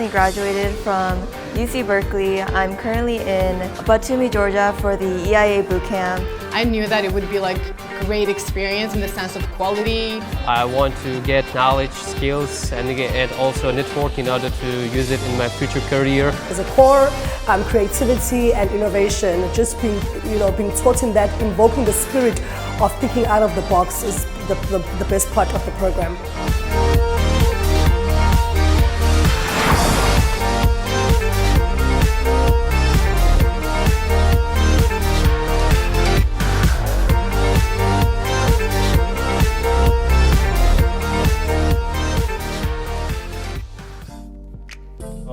recently graduated from UC Berkeley. I'm currently in Batumi, Georgia for the EIA bootcamp. I knew that it would be like a great experience in the sense of quality. I want to get knowledge, skills, and also network in order to use it in my future career. As a core, creativity and innovation, just being taught in that, invoking the spirit of thinking out of the box is the best part of the program.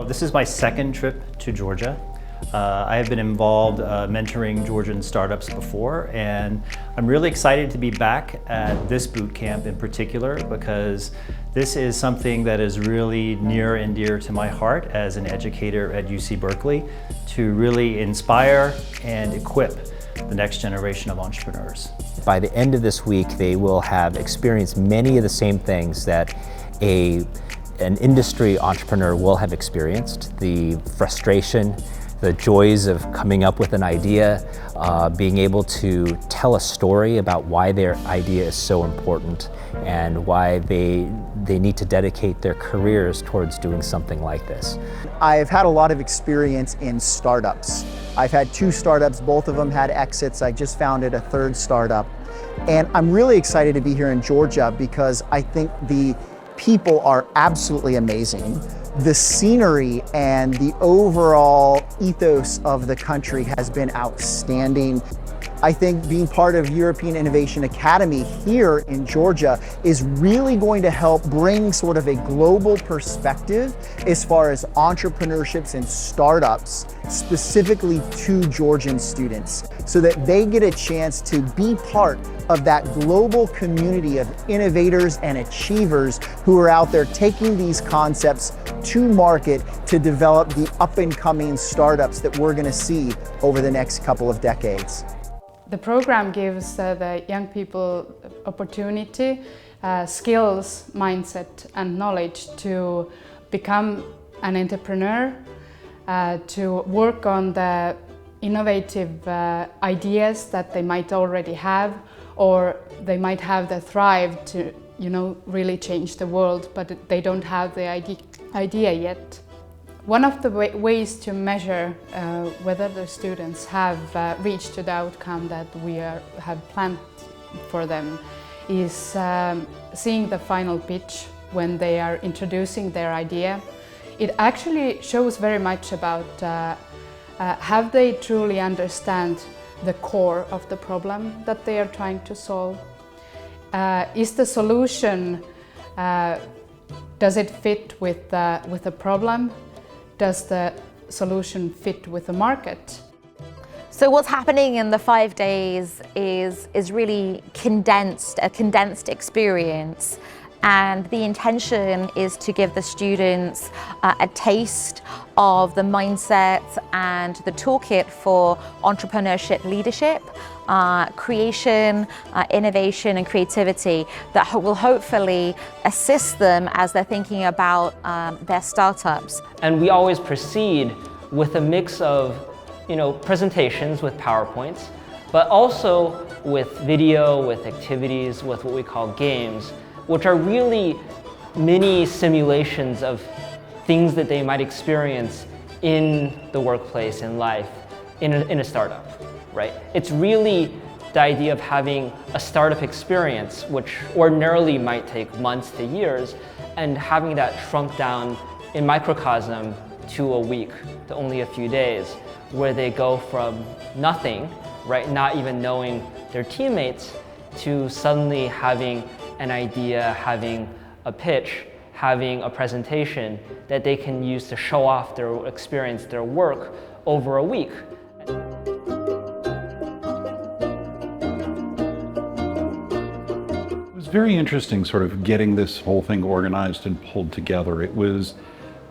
This is my second trip to Georgia. I have been involved mentoring Georgian startups before, and I'm really excited to be back at this boot camp in particular because this is something that is really near and dear to my heart as an educator at UC Berkeley, to really inspire and equip the next generation of entrepreneurs. By the end of this week, they will have experienced many of the same things that an industry entrepreneur will have experienced: the frustration, the joys of coming up with an idea, being able to tell a story about why their idea is so important and why they need to dedicate their careers towards doing something like this. I've had a lot of experience in startups. I've had 2 startups, both of them had exits. I just founded a 3rd startup. And I'm really excited to be here in Georgia because I think the people are absolutely amazing. The scenery and the overall ethos of the country has been outstanding. I think being part of European Innovation Academy here in Georgia is really going to help bring sort of a global perspective as far as entrepreneurships and startups, specifically to Georgian students, so that they get a chance to be part of that global community of innovators and achievers who are out there taking these concepts to market to develop the up-and-coming startups that we're going to see over the next couple of decades. The program gives the young people opportunity, skills, mindset and knowledge to become an entrepreneur, to work on the innovative ideas that they might already have, or they might have the thrive to, really change the world, but they don't have the idea yet. One of the ways to measure whether the students have reached the outcome that we have planned for them is seeing the final pitch when they are introducing their idea. It actually shows very much about have they truly understand the core of the problem that they are trying to solve. Is the solution, does it fit with the problem? Does the solution fit with the market? So what's happening in the 5 days is really a condensed experience. And the intention is to give the students a taste of the mindset and the toolkit for entrepreneurship leadership, creation, innovation and creativity that will hopefully assist them as they're thinking about their startups. And we always proceed with a mix of presentations with PowerPoints, but also with video, with activities, with what we call games, which are really mini simulations of things that they might experience in the workplace, in life, in a startup, right? It's really the idea of having a startup experience, which ordinarily might take months to years, and having that shrunk down in microcosm to a week, to only a few days, where they go from nothing, right, not even knowing their teammates, to suddenly having an idea, having a pitch, having a presentation that they can use to show off their experience, their work over a week. It was very interesting sort of getting this whole thing organized and pulled together. It was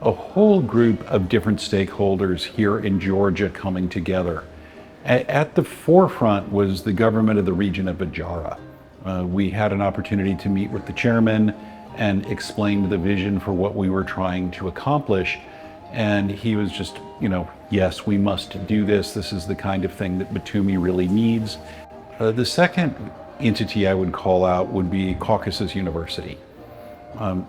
a whole group of different stakeholders here in Georgia coming together. At the forefront was the government of the region of Bajara. We had an opportunity to meet with the chairman and explain the vision for what we were trying to accomplish. And he was just, yes, we must do this. This is the kind of thing that Batumi really needs. The second entity I would call out would be Caucasus University.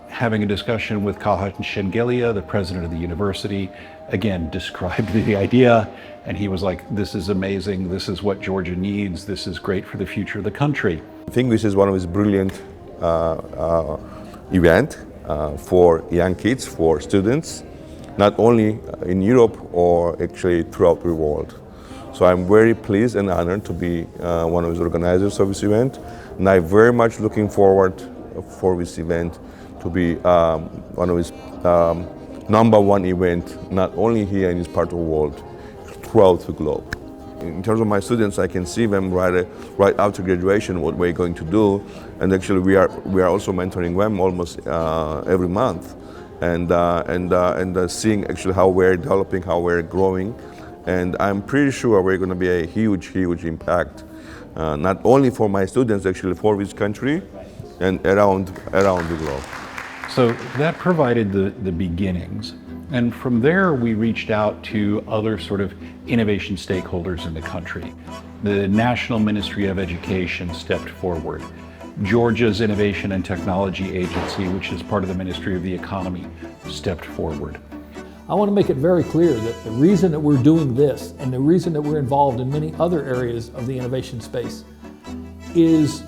Having a discussion with Kalhat Shengelia, the president of the university, again, described the idea, and he was like, this is amazing, this is what Georgia needs, this is great for the future of the country. I think this is one of his brilliant event for young kids, for students, not only in Europe or actually throughout the world. So I'm very pleased and honored to be one of his organizers of this event, and I'm very much looking forward for this event to be one of his #1 event, not only here in this part of the world, throughout the globe. In terms of my students, I can see them right after graduation what we're going to do, and actually we are also mentoring them almost every month, and seeing actually how we're developing, how we're growing, and I'm pretty sure we're going to be a huge impact, not only for my students, actually for this country and around the globe. So that provided the beginnings. And from there, we reached out to other sort of innovation stakeholders in the country. The National Ministry of Education stepped forward. Georgia's Innovation and Technology Agency, which is part of the Ministry of the Economy, stepped forward. I want to make it very clear that the reason that we're doing this and the reason that we're involved in many other areas of the innovation space is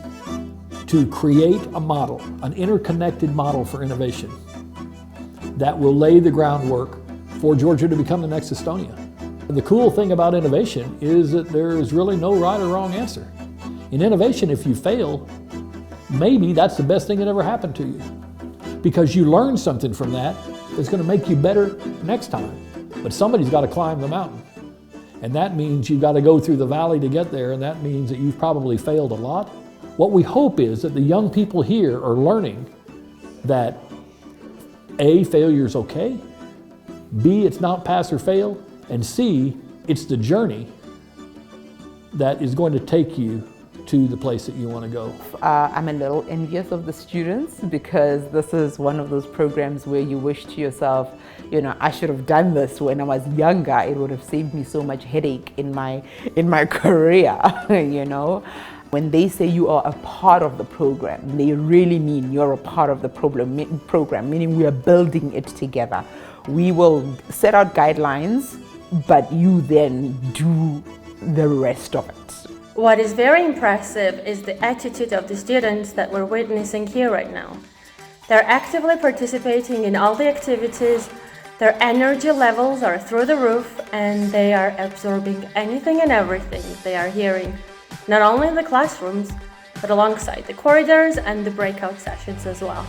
to create a model, an interconnected model for innovation that will lay the groundwork for Georgia to become the next Estonia. The cool thing about innovation is that there is really no right or wrong answer. In innovation, if you fail, maybe that's the best thing that ever happened to you, because you learn something from that that's going to make you better next time. But somebody's got to climb the mountain. And that means you've got to go through the valley to get there, and that means that you've probably failed a lot. What we hope is that the young people here are learning that A, failure is okay, B, it's not pass or fail, and C, it's the journey that is going to take you to the place that you want to go. I'm a little envious of the students, because this is one of those programs where you wish to yourself, I should have done this when I was younger. It would have saved me so much headache in my career, When they say you are a part of the program, they really mean you're a part of the program, meaning we are building it together. We will set out guidelines, but you then do the rest of it. What is very impressive is the attitude of the students that we're witnessing here right now. They're actively participating in all the activities, their energy levels are through the roof, and they are absorbing anything and everything they are hearing, not only in the classrooms, but alongside the corridors and the breakout sessions as well.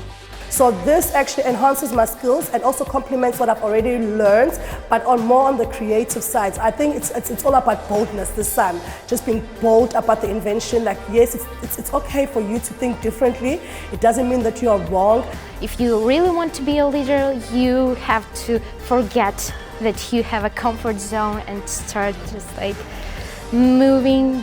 So this actually enhances my skills and also complements what I've already learned, but more on the creative side. I think it's all about boldness this time, just being bold about the invention. Like, yes, it's okay for you to think differently. It doesn't mean that you are wrong. If you really want to be a leader, you have to forget that you have a comfort zone and start just like moving.